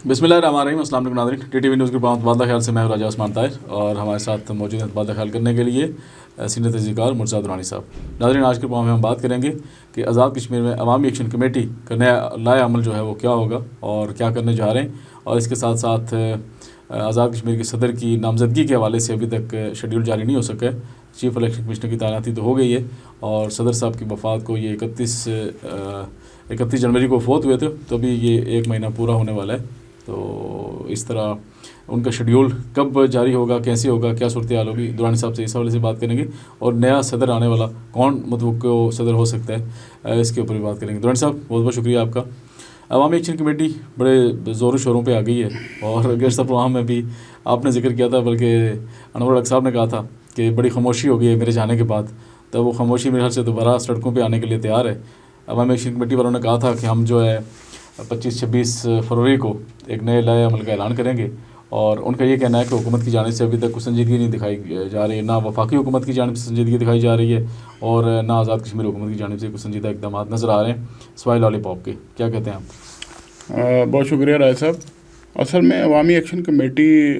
بسم اللہ الرحمن الرحیم. السلام علیکم ناظرین. ٹی ٹی وی نیوز کے تبادلہ خیال سے میں راجہ عثمان طاہر اور ہمارے ساتھ موجود ہیں تبادلہ خیال کرنے کے لیے سینئر تجزیہ کار مرزا درانی صاحب. ناظرین, آج کے پروگرام میں ہم بات کریں گے کہ آزاد کشمیر میں عوامی ایکشن کمیٹی کا نیا لائحہ عمل جو ہے وہ کیا ہوگا اور کیا کرنے جا رہے ہیں, اور اس کے ساتھ ساتھ آزاد کشمیر کے صدر کی نامزدگی کے حوالے سے ابھی تک شیڈیول جاری نہیں ہو سکا ہے. چیف الیکشن کمشنر کی تعیناتی تو ہو گئی ہے اور صدر صاحب کی وفات کو یہ 31 جنوری کو فوت ہوئے تھے, تو ابھی یہ ایک مہینہ پورا ہونے والا ہے. تو اس طرح ان کا شیڈیول کب جاری ہوگا, کیسے ہوگا, کیا صورتحال ہوگی, درانی صاحب سے اس حوالے سے بات کریں گے. اور نیا صدر آنے والا کون متوقع صدر ہو سکتا ہے, اس کے اوپر بھی بات کریں گے. درانی صاحب بہت بہت شکریہ آپ کا. عوامی ایکشن کمیٹی بڑے زور و شوروں پہ آ گئی ہے اور گزشتہ پروگرام میں بھی آپ نے ذکر کیا تھا, بلکہ انور الحق صاحب نے کہا تھا کہ بڑی خاموشی ہو گئی ہے میرے جانے کے بعد. تو وہ خاموشی میرے خیال سے دوبارہ سڑکوں پہ آنے کے لیے تیار ہے. عوامی ایکشن کمیٹی والوں نے کہا تھا کہ ہم جو ہے 25-26 فروری کو ایک نئے لائحہ عمل کا اعلان کریں گے, اور ان کا یہ کہنا ہے کہ حکومت کی جانب سے ابھی تک کوئی سنجیدگی نہیں دکھائی جا رہی ہے, نہ وفاقی حکومت کی جانب سے سنجیدگی دکھائی جا رہی ہے اور نہ آزاد کشمیر حکومت کی جانب سے کوئی سنجیدہ اقدامات نظر آ رہے ہیں سوائے لالی پاپ کے. کیا کہتے ہیں آپ؟ بہت شکریہ رائے صاحب. اصل میں عوامی ایکشن کمیٹی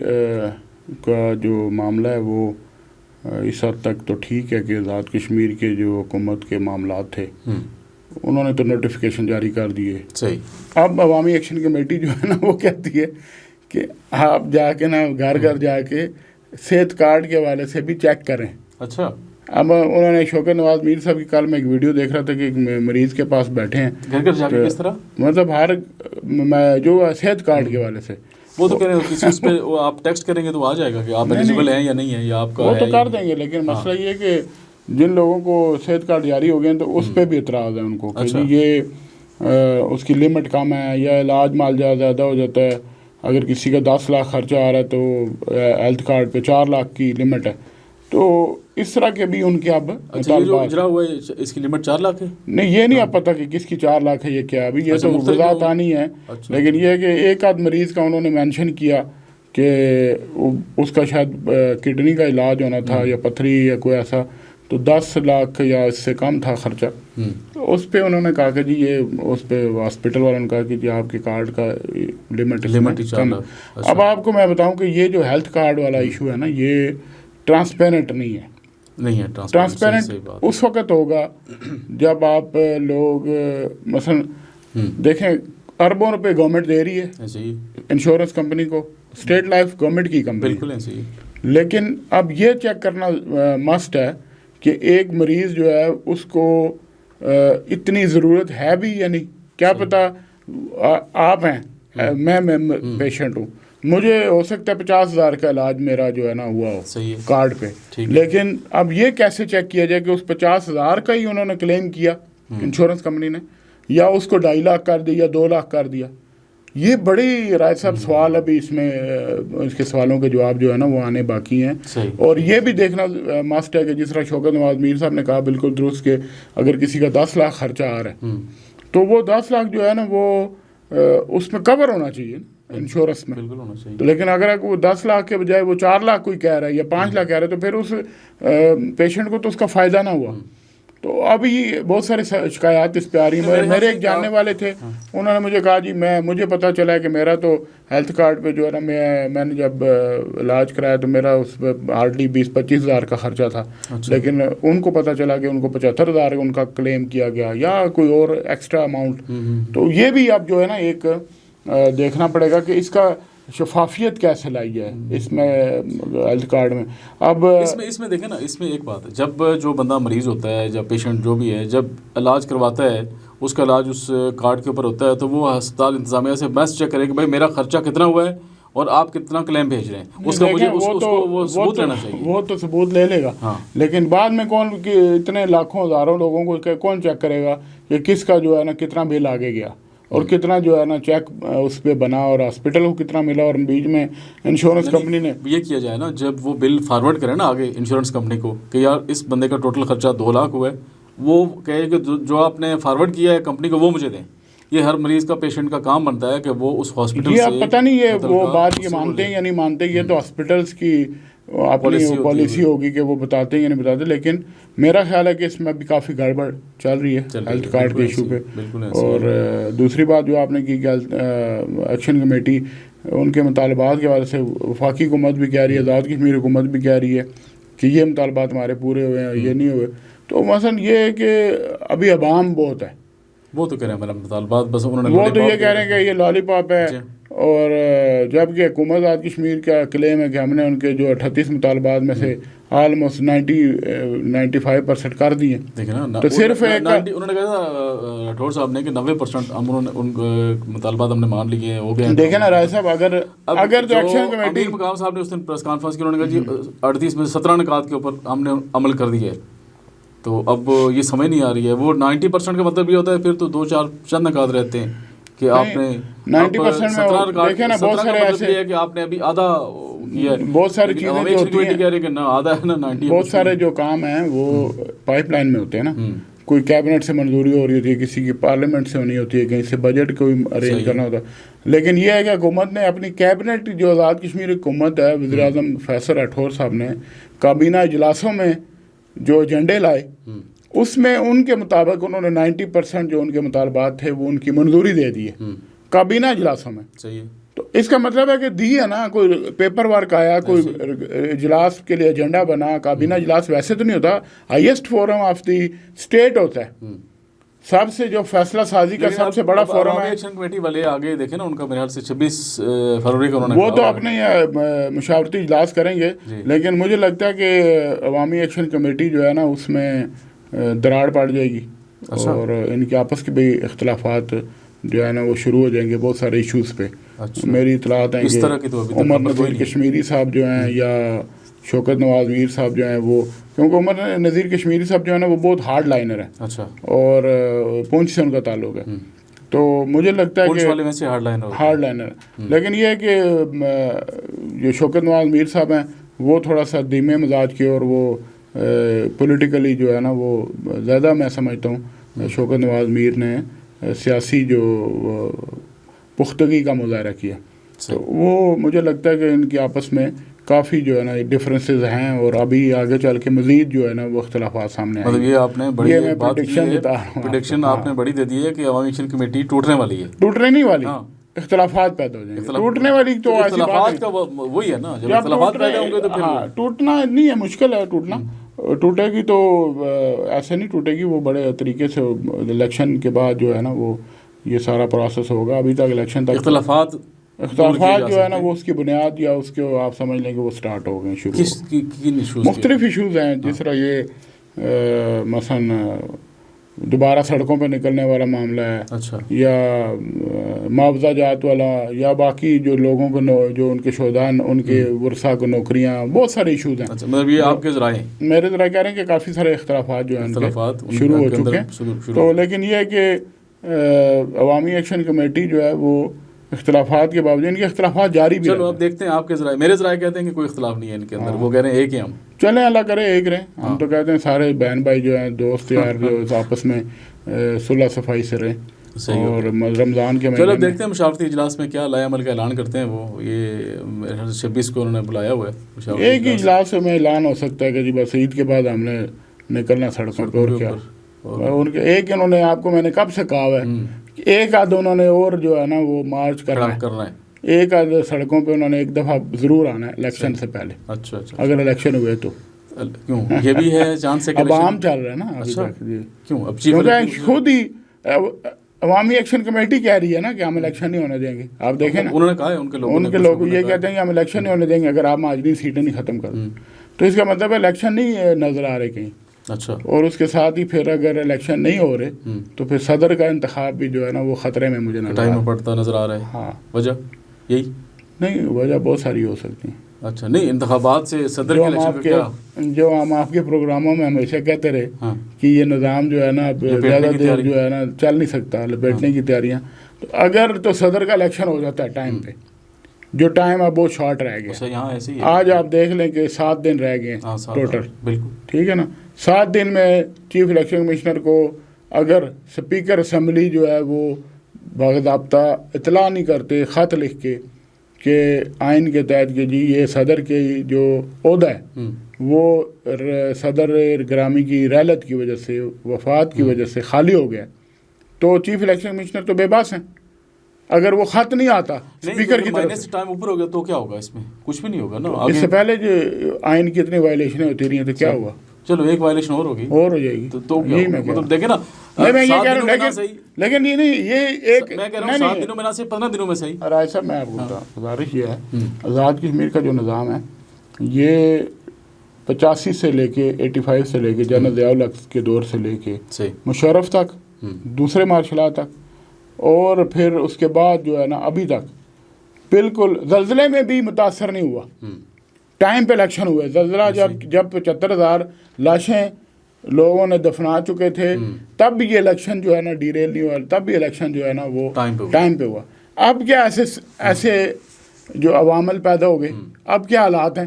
کا جو معاملہ ہے وہ اس حد تک تو ٹھیک ہے کہ آزاد کشمیر کے جو حکومت کے معاملات تھے انہوں نے تو نوٹیفیکیشن جاری کر دیے. صحیح. اب عوامی ایکشن کمیٹی جو ہے نا وہ کہتی ہے کہ آپ جا کے نا گھر گھر جا کے صحت کارڈ کے حوالے سے بھی چیک کریں. اچھا. اب انہوں نے شوکت نواز میر صاحب کی کل میں ایک ویڈیو دیکھ رہا تھا کہ ایک مریض کے پاس بیٹھے ہیں, گھر گھر جا کے کس طرح, مطلب ہر جو صحت کارڈ کے حوالے سے وہ تو کہہ رہے ہیں کسی اس پہ آپ ٹیکسٹ کریں گے تو آ جائے گا کہ آپ ایلیجیبل ہیں یا نہیں ہیں, یا آپ کا وہ تو کر دیں گے. لیکن مسئلہ یہ کہ جن لوگوں کو صحت کارڈ جاری ہو گئے ہیں تو اس پہ بھی اعتراض ہے ان کو کہ یہ اس کی لمٹ کم ہے یا علاج معالجہ زیادہ ہو جاتا ہے. اگر کسی کا 10 لاکھ خرچہ آ رہا ہے تو ہیلتھ کارڈ پہ 4 لاکھ کی لمٹ ہے. تو اس طرح کے بھی ان کے اب اجرا ہوا ہے, اس کی لمٹ 4 لاکھ ہے. نہیں, یہ نہیں اب پتہ کہ کس کی 4 لاکھ ہے, یہ کیا ابھی یہ تو وضاحت آنی ہے. لیکن یہ کہ ایک آدھ مریض کا انہوں نے مینشن کیا کہ اس کا شاید کڈنی کا علاج ہونا تھا یا پتھری یا کوئی ایسا, تو 10 لاکھ یا اس سے کم تھا خرچہ. تو اس پہ انہوں نے کہا کہ جی یہ اس پہ ہاسپٹل والوں نے کہا کہ جی آپ کے کارڈ کا لمٹ کم. اب آپ کو میں بتاؤں کہ یہ جو ہیلتھ کارڈ والا ایشو ہے نا یہ ٹرانسپیرنٹ نہیں ہے. ٹرانسپیرنٹ اس وقت ہوگا جب آپ لوگ مثلا دیکھیں اربوں روپے گورنمنٹ دے رہی ہے انشورنس کمپنی کو, اسٹیٹ لائف گورنمنٹ کی کمپنی, لیکن اب یہ چیک کرنا مسٹ ہے کہ ایک مریض جو ہے اس کو اتنی ضرورت ہے بھی یا نہیں. کیا پتہ آپ ہیں میں پیشنٹ ہوں, مجھے ہو سکتا ہے 50,000 کا علاج میرا جو ہے نا ہوا ہو کارڈ پہ, لیکن اب یہ کیسے چیک کیا جائے کہ اس 50,000 کا ہی انہوں نے کلیم کیا انشورنس کمپنی نے, یا اس کو 2.5 لاکھ کر دیا یا 2 لاکھ کر دیا. یہ بڑی رائے صاحب سوال ابھی اس میں اس کے سوالوں کے جواب جو ہے نا وہ آنے باقی ہیں. اور یہ بھی دیکھنا مسٹ ہے کہ جس طرح شوکت نواز میر صاحب نے کہا بالکل درست کہ اگر کسی کا 10 لاکھ خرچہ آ رہا ہے تو وہ 10 لاکھ جو ہے نا وہ اس میں کور ہونا چاہیے انشورنس میں. تو لیکن اگر وہ 10 لاکھ کے بجائے وہ 4 لاکھ کوئی کہہ رہا ہے یا 5 لاکھ کہہ رہا ہے تو پھر اس پیشنٹ کو تو اس کا فائدہ نہ ہوا. تو ابھی بہت سارے شکایات اس پہ آ رہی ہیں. میرے ایک جاننے والے تھے, انہوں نے مجھے کہا جی مجھے پتہ چلا ہے کہ میرا تو ہیلتھ کارڈ پہ جو ہے نا میں نے جب علاج کرایا تو میرا اس پہ ہارڈلی 20-25 ہزار کا خرچہ تھا. لیکن ان کو پتہ چلا کہ ان کو 75,000 ان کا کلیم کیا گیا یا کوئی اور ایکسٹرا اماؤنٹ. تو یہ بھی اب جو ہے نا ایک دیکھنا پڑے گا کہ اس کا شفافیت کیسے لائی ہے اس میں ہیلتھ کارڈ میں. اب اس میں دیکھیں نا, اس میں ایک بات ہے, جب جو بندہ مریض ہوتا ہے, جب پیشنٹ جو بھی ہے, جب علاج کرواتا ہے, اس کا علاج اس کارڈ کے اوپر ہوتا ہے, تو وہ ہسپتال انتظامیہ سے بیسٹ چیک کرے کہ بھائی میرا خرچہ کتنا ہوا ہے اور آپ کتنا کلیم بھیج رہے ہیں. اس کا مجھے وہ ثبوت لینا چاہیے. وہ تو ثبوت لے لے گا, لیکن بعد میں کون اتنے لاکھوں ہزاروں لوگوں کو کون چیک کرے گا کہ کس کا جو ہے نا کتنا بل آگے گیا اور کتنا جو ہے نا چیک اس پہ بنا اور ہاسپٹل کو کتنا ملا اور بیچ میں انشورنس کمپنی نے. یہ کیا جائے نا, جب وہ بل فارورڈ کرے نا آگے انشورنس کمپنی کو کہ یار اس بندے کا ٹوٹل خرچہ 2 لاکھ ہوا ہے, وہ کہے کہ جو آپ نے فارورڈ کیا ہے کمپنی کو وہ مجھے دیں. یہ ہر مریض کا پیشنٹ کا کام بنتا ہے کہ وہ اس ہاسپٹل سے, پتہ نہیں یہ وہ بات یہ مانتے ہیں یا نہیں مانتے, یہ تو ہاسپٹلس کی اپنی پالیسی ہوگی کہ وہ بتاتے ہیں یا نہیں بتاتے. لیکن میرا خیال ہے کہ اس میں بھی کافی گڑبڑ چل رہی ہے ہیلتھ کارڈ کے ایشو پہ. اور دوسری بات جو آپ نے کی کہ ایکشن کمیٹی ان کے مطالبات کے حوالے سے وفاقی حکومت بھی کہہ رہی ہے, آزاد کشمیر حکومت بھی کہہ رہی ہے کہ یہ مطالبات ہمارے پورے ہوئے ہیں, یہ نہیں ہوئے. تو مثلا یہ ہے کہ ابھی عوام بہت ہے, وہ تو کہہ رہے ہیں میرا مطالبات بس انہوں نے وہ تو یہ کہہ رہے ہیں کہ یہ لالی پاپ ہے. اور جبکہ حکومت آزاد کشمیر کا کلیم ہے کہ ہم نے ان کے جو 38 مطالبات میں سے آلموسٹ 95% کر دیے. تو صرف انہوں نے کہا تھا راٹھور صاحب نے کہ 90% انہوں نے ان مطالبات ہم نے مان لیے ہیں, ہو گئے. دیکھیں نا رائے صاحب, اگر تو ایکشن کمیٹی مقام صاحب نے اس دن پریس کانفرنس کی, انہوں نے کہا جی 38 میں 17 نکات کے اوپر ہم نے عمل کر دیا ہے. تو اب یہ سمجھ نہیں آ رہی ہے, وہ 90% کا مطلب یہ ہوتا ہے پھر تو 2-4 چند نکات رہتے ہیں کہ آپ نے 90% میں دیکھیں نا بہت سارے ایسے ہے کہ آپ نے ابھی آدھا کیا ہے. بہت ساری چیزیں جو ہوتی ہیں, کہہ رہے کہ نہ آدھا ہے نا 90. بہت سارے جو کام ہیں وہ پائپ لائن میں ہوتے ہیں نا. کوئی کیبنٹ سے منظوری ہو رہی ہوتی ہے, کسی کی پارلیمنٹ سے ہونی ہوتی ہے, کہیں سے بجٹ کوئی ارینج کرنا ہوتا ہے. لیکن یہ ہے کہ حکومت نے اپنی کیبنٹ, جو آزاد کشمیر حکومت ہے, وزیر اعظم فیصل راٹھور صاحب نے کابینہ اجلاسوں میں جو ایجنڈے لائے اس میں ان کے مطابق انہوں نے 90% جو ان کے مطالبات تھے وہ ان کی منظوری دے دی ہے کابینہ اجلاسوں میں. صحیح ہے. تو اس کا مطلب ہے کہ دی ہے نا, کوئی پیپر ورک آیا, کوئی اجلاس کے لیے ایجنڈا بنا. کابینہ اجلاس ویسے تو نہیں ہوتا, highest forum of the state ہوتا ہے, سب سے جو فیصلہ سازی کا سب سے بڑا فورم ہے. ایکشن کمیٹی والے آگے دیکھیں نا, ان کا میرے خیال سے 26 فروری کو انہوں نے وہ تو اپنے مشاورتی اجلاس کریں گے. لیکن مجھے لگتا ہے کہ عوامی ایکشن کمیٹی جو ہے نا اس میں دراڑ پڑ جائے گی, اور ان کے آپس کے بھی اختلافات جو ہے نا وہ شروع ہو جائیں گے بہت سارے ایشوز پہ. میری اطلاعات ہیں کہ عمر نذیر کشمیری صاحب جو ہیں یا شوکت نواز میر صاحب جو ہیں, وہ کیونکہ عمر نذیر کشمیری صاحب جو ہے نا وہ بہت ہارڈ لائنر ہے, اور پونچھ سے ان کا تعلق ہے. تو مجھے لگتا ہے کہ ہارڈ لائنر. لیکن یہ ہے کہ جو شوکت نواز میر صاحب ہیں وہ تھوڑا سا دھیمے مزاج کے, اور وہ پولیٹیکلی جو ہے نا وہ زیادہ, میں سمجھتا ہوں شوکت نواز میر نے سیاسی جو پختگی کا مظاہرہ کیا. تو وہ مجھے لگتا ہے کہ ان کی آپس میں کافی جو ہے نا ڈفرینسز ہیں, اور ابھی آگے چل کے مزید جو ہے نا وہ اختلافات سامنے آئیں. یہ آپ نے بڑی پریڈکشن آپ نے بڑی دے دی ہے کہ عوامی ایکشن کمیٹی ٹوٹنے والی ہے. ٹوٹنے نہیں والی, اختلافات پیدا ہو جائیں گے. ٹوٹنے والی تو اختلافات کا وہی ہے نا, جب اختلافات پیدا ہوں گے تو ہاں ٹوٹنا نہیں ہے, مشکل ہے ٹوٹنا. ٹوٹے گی تو ایسے نہیں ٹوٹے گی, وہ بڑے طریقے سے الیکشن کے بعد جو ہے نا وہ یہ سارا پروسیس ہوگا. ابھی تک الیکشن تک اختلافات جو ہے نا وہ اس کی بنیاد یا اس کے آپ سمجھ لیں کہ وہ سٹارٹ ہو گئے, شروع. مختلف ایشوز ہیں, جس طرح یہ مثلا دوبارہ سڑکوں پہ نکلنے والا معاملہ ہے, یا معاوضہ جات والا, یا باقی جو لوگوں کو جو ان کے شہداء ان کے ورثاء کو نوکریاں, بہت سارے ایشوز ہیں. مطلب یہ آپ کے ذرائع, میرے ذرائع کہہ رہے ہیں کہ کافی سارے اختلافات جو ہیں شروع ہو چکے ہیں. تو لیکن یہ ہے کہ عوامی ایکشن کمیٹی جو ہے وہ اختلافات کے باوجود ان کے اختلافات جاری بھی. چلو اب دیکھتے ہیں آپ کے ذرائع. میرے ذرائع کہتے ہیں کہ کوئی اختلاف نہیں ہے ان کے اندر, وہ کہہ رہے ہیں ایک ہی ہم. چلیں اللہ کرے ایک رہیں. ہم تو کہتے ہیں سارے بہن بھائی جو ہیں, دوست یار جو آپس میں صلح صفائی سے رہیں. اور رمضان کے چلو دیکھتے ہیں مشاورتی اجلاس میں کیا لائے عمل کا اعلان کرتے ہیں. وہ یہ 26 کو انہوں نے بلایا ہوا ہے. ایک ہی اجلاس میں اعلان ہو سکتا ہے کہ جی بس عید کے بعد ہم نے نکلنا سڑکوں پہ, اور کیا. ان کے ایک انہوں نے, آپ کو میں نے کب سے کہا ہے, ایک آدھ انہوں نے اور جو ہے نا وہ مارچ کرنا ہے. ایک آدھ سڑکوں پہ انہوں نے ایک دفعہ ضرور آنا ہے الیکشن سے پہلے. اچھا اگر الیکشن ہوئے تو. کیوں یہ بھی ہے چانس سے اب عام چل رہا ہے نا ابھی تک. کیوں اب کیونکہ خود ہی عوامی ایکشن کمیٹی کہہ رہی ہے نا کہ ہم الیکشن نہیں ہونے دیں گے. آپ دیکھیں نا, انہوں نے کہا ہے ان کے لوگ یہ کہتے ہیں کہ ہم الیکشن نہیں ہونے دیں گے اگر آپ مہاجرین سیٹیں نہیں ختم کر دیں. تو اس کا مطلب ہے الیکشن نہیں نظر آ رہے کہیں. اچھا. اور اس کے ساتھ ہی پھر اگر الیکشن نہیں ہو رہے تو پھر صدر کا انتخاب بھی جو ہے نا وہ خطرے میں مجھے نظر آ رہا ہے. ہاں, وجہ یہی نہیں, وجہ بہت ساری ہو سکتی ہیں. اچھا نہیں, انتخابات سے صدر جو ہم آپ کے پروگراموں میں ہمیشہ کہتے رہے کہ یہ نظام جو ہے نا زیادہ دیر جو ہے نا چل نہیں سکتا, لپیٹنے کی تیاریاں. تو اگر تو صدر کا الیکشن ہو جاتا ہے ٹائم پہ, جو ٹائم اب بہت شارٹ رہ گیا. آج آپ دیکھ لیں کہ 7 دن رہ گئے ٹوٹل. بالکل ٹھیک ہے نا. 7 دن میں چیف الیکشن کمشنر کو اگر اسپیکر اسمبلی جو ہے وہ باضابطہ اطلاع نہیں کرتے خط لکھ کے, کہ آئین کے تحت کہ جی یہ صدر کی جو عہدہ ہے وہ صدر گرامی کی رحلت کی وجہ سے وفات کی وجہ سے خالی ہو گیا تو چیف الیکشن کمشنر تو بے بس ہیں. اگر وہ خط نہیں آتا اسپیکر کی طرف سے ٹائم اوپر ہو گیا تو کیا ہوگا؟ اس میں کچھ بھی نہیں ہوگا نا. اس سے پہلے جو آئین کی اتنی وائلیشنیں ہوتی رہی ہیں تو کیا ہوا؟ چلو ایک وائلیشن اور ہوگی اور ہو جائے گی تو یہی میں کہہ رہا ہوں. دیکھیں نا میں یہ کہہ رہا ہوں لیکن یہ نہیں یہ ایک میں کہہ رہا ہوں 7 دنوں میں نہ صرف 15 دنوں میں صحیح. رائے صاحب میں آپ کو گزارش یہ ہے آزاد کشمیر کا جو نظام ہے یہ 85 سے لے کے 85 سے لے کے جنرل ضیاء الحق کے دور سے لے کے مشرف تک دوسرے مارشل لا تک اور پھر اس کے بعد جو ہے نا ابھی تک بالکل زلزلے میں بھی متاثر نہیں ہوا. ٹائم پہ الیکشن ہوئے. زلزلہ جب 75,000 لاشیں لوگوں نے دفنا چکے تھے تب بھی یہ الیکشن جو ہے نا ڈیریل نہیں ہوا, تب بھی الیکشن جو ہے نا وہ ٹائم پہ ہوا. اب کیا ایسے جو عوامل پیدا ہو گئے, اب کیا حالات ہیں,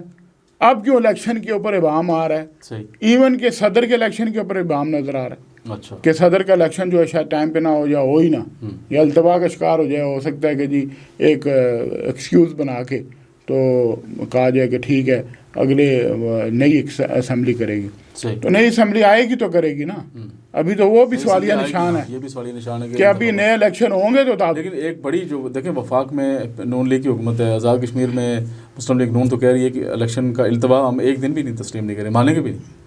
اب کیوں الیکشن کے اوپر ابہام آ رہا ہے, ایون کہ صدر کے الیکشن کے اوپر ابہام نظر آ رہا ہے کہ صدر کا الیکشن جو ہے شاید ٹائم پہ نہ ہو یا ہو ہی نہ, یا التوا کا شکار ہو جائے. ہو سکتا ہے کہ جی ایک ایکسکیوز بنا کے تو کہا جائے کہ ٹھیک ہے اگلے نئی اسمبلی کرے گی. تو نئی اسمبلی آئے گی تو کرے گی نا. ابھی تو وہ بھی سوالیہ نشان ہے, یہ بھی سوالیہ نشان ہے کہ ابھی نئے الیکشن ہوں گے تو لیکن ایک بڑی جو دیکھیں وفاق میں نون لیگ کی حکومت ہے, آزاد کشمیر میں مسلم لیگ نون تو کہہ رہی ہے کہ الیکشن کا التوا ہم ایک دن بھی نہیں تسلیم نہیں کریں, مانیں گے بھی نہیں.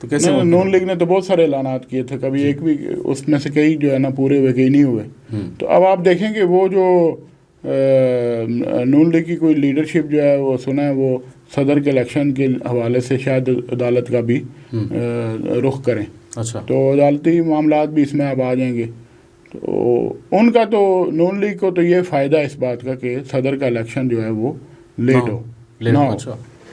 تو کیسے نون لیگ نے تو بہت سارے اعلانات کیے تھے, کبھی ایک بھی اس میں سے کئی جو ہے نا پورے ہوئے کئی نہیں ہوئے. تو اب آپ دیکھیں کہ وہ جو نون لیگ کی کوئی لیڈرشپ جو ہے وہ سنا ہے وہ صدر کے الیکشن کے حوالے سے شاید عدالت کا بھی رخ کریں. اچھا, تو عدالتی معاملات بھی اس میں اب آ جائیں گے. تو ان کا تو نون لیگ کو تو یہ فائدہ ہے اس بات کا کہ صدر کا الیکشن جو ہے وہ لیٹ ہو نہ ہو.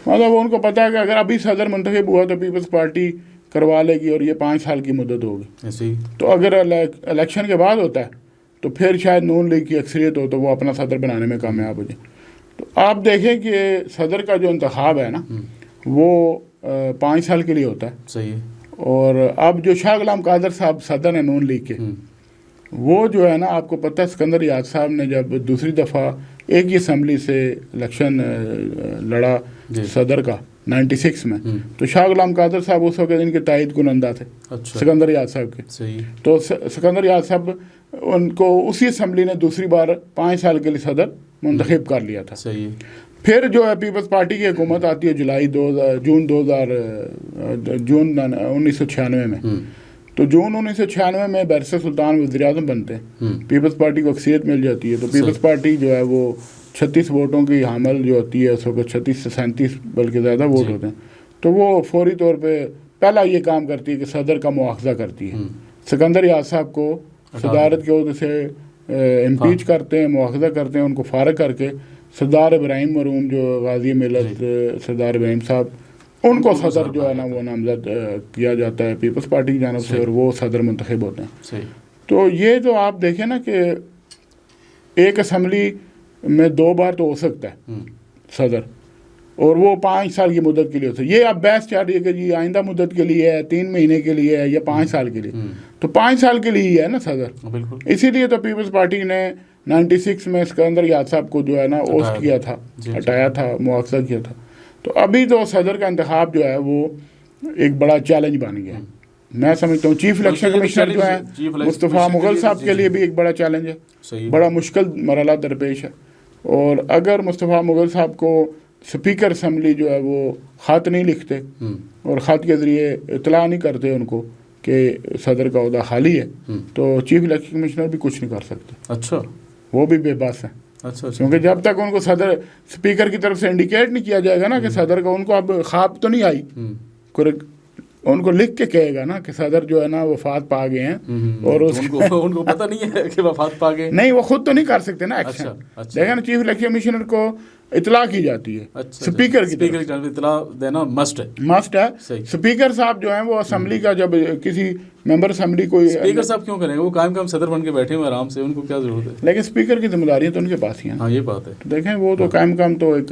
مطلب ان کو پتہ ہے کہ اگر ابھی صدر منتخب ہوا تو پیپلز پارٹی کروا لے گی اور یہ 5 سال کی مدت ہوگی. تو اگر الیکشن کے بعد ہوتا ہے تو پھر شاید نون لیگ کی اکثریت ہو تو وہ اپنا صدر بنانے میں کامیاب ہو جائے. تو آپ دیکھیں کہ صدر کا جو انتخاب ہے نا وہ 5 سال کے لیے ہوتا ہے. صحیح ہے. اور اب جو شاہ غلام قادر صاحب صدر ہیں نون لیگ کے, وہ جو ہے نا آپ کو پتہ ہے سکندر یاد صاحب نے جب دوسری دفعہ ایک ہی اسمبلی سے الیکشن لڑا صدر کا 96 میں, تو شاہ غلام قادر صاحب اس وقت ان کے تائید کنندہ تھے سکندر یاد صاحب کے. تو سکندر یاد صاحب ان کو اسی اسمبلی نے دوسری بار 5 سال کے لیے صدر منتخب کر لیا تھا. پھر جو ہے پیپلز پارٹی کی حکومت آتی ہے جون 1996 میں. تو جون 1996 میں بیرسٹر سلطان وزیر اعظم بنتے ہیں, پیپلز پارٹی کو اکثریت مل جاتی ہے. تو پیپلز پارٹی جو ہے وہ 36 ووٹوں کی حامل جو ہوتی ہے, اس وقت 36 سے 37 بلکہ زیادہ ووٹ ہوتے ہیں. تو وہ فوری طور پہ پہلا یہ کام کرتی ہے کہ صدر کا مواخذہ کرتی ہے. سکندر یاد صاحب کو صدارت کے عہدے سے امپیچ کرتے ہیں, مواخذہ کرتے ہیں, ان کو فارغ کر کے سردار ابراہیم مرحوم جو غازی ملت سردار ابراہیم صاحب, ان کو صدر جو ہے نا وہ نامزد کیا جاتا ہے پیپلز پارٹی کی جانب سے, اور وہ صدر منتخب ہوتے ہیں. تو یہ تو آپ دیکھیں نا کہ ایک اسمبلی میں 2 بار تو ہو سکتا ہے صدر, اور وہ 5 سال کی مدت کے لیے ہوتا ہے. یہ اب بحث چل رہی ہے کہ جی آئندہ مدت کے لیے ہے, 3 مہینے کے لیے ہے, یا 5 سال کے لیے. تو 5 سال کے لیے ہی ہے نا صدر. اسی لیے تو پیپلز پارٹی نے 96 میں سکندر یاد صاحب کو جو ہے نا اوسٹ کیا تھا, ہٹایا تھا, مواخذہ کیا تھا. تو ابھی تو صدر کا انتخاب جو ہے وہ ایک بڑا چیلنج بن گیا. میں سمجھتا ہوں چیف الیکشن کمشنر جو ہے مصطفیٰ مغل صاحب کے لیے بھی ایک بڑا چیلنج ہے, بڑا مشکل مرحلہ درپیش ہے. اور اگر مصطفیٰ مغل صاحب کو اسپیکر اسمبلی جو ہے وہ خط نہیں لکھتے اور خط کے ذریعے اطلاع نہیں کرتے ان کو کہ صدر کا عہدہ خالی ہے, تو چیف الیکشن کمشنر بھی کچھ نہیں کر سکتے. اچھا, وہ بھی بے بس ہیں. کیونکہ جب تک ان کو صدر اسپیکر کی طرف سے انڈیکیٹ نہیں کیا جائے گا نا کہ صدر کا, ان کو اب خواب تو نہیں آئی, ان کو لکھ کے کہے گا نا کہ صدر جو ہے نا وفات پا گئے ہیں, اور ان کو پتہ نہیں ہے کہ وفات پا گئے. نہیں, وہ خود تو نہیں کر سکتے نا ایکشن. دیکھیں نا چیف الیکشن کمشنر کو اطلاع کی جاتی ہے, اسپیکر کی طرف اطلاع دینا مسٹ ہے. اسپیکر صاحب جو ہیں وہ اسمبلی کا, جب کسی ممبر اسمبلی کو, اسپیکر صاحب کیوں کریں گے, وہ قائم صدر بن کے بیٹھے ہوئے آرام سے, ان کو کیا ضرورت ہے. لیکن اسپیکر کی ذمہ داریاں تو ان کے پاس ہی ہیں. ہاں, یہ بات ہے. دیکھیں وہ تو قائم تو ایک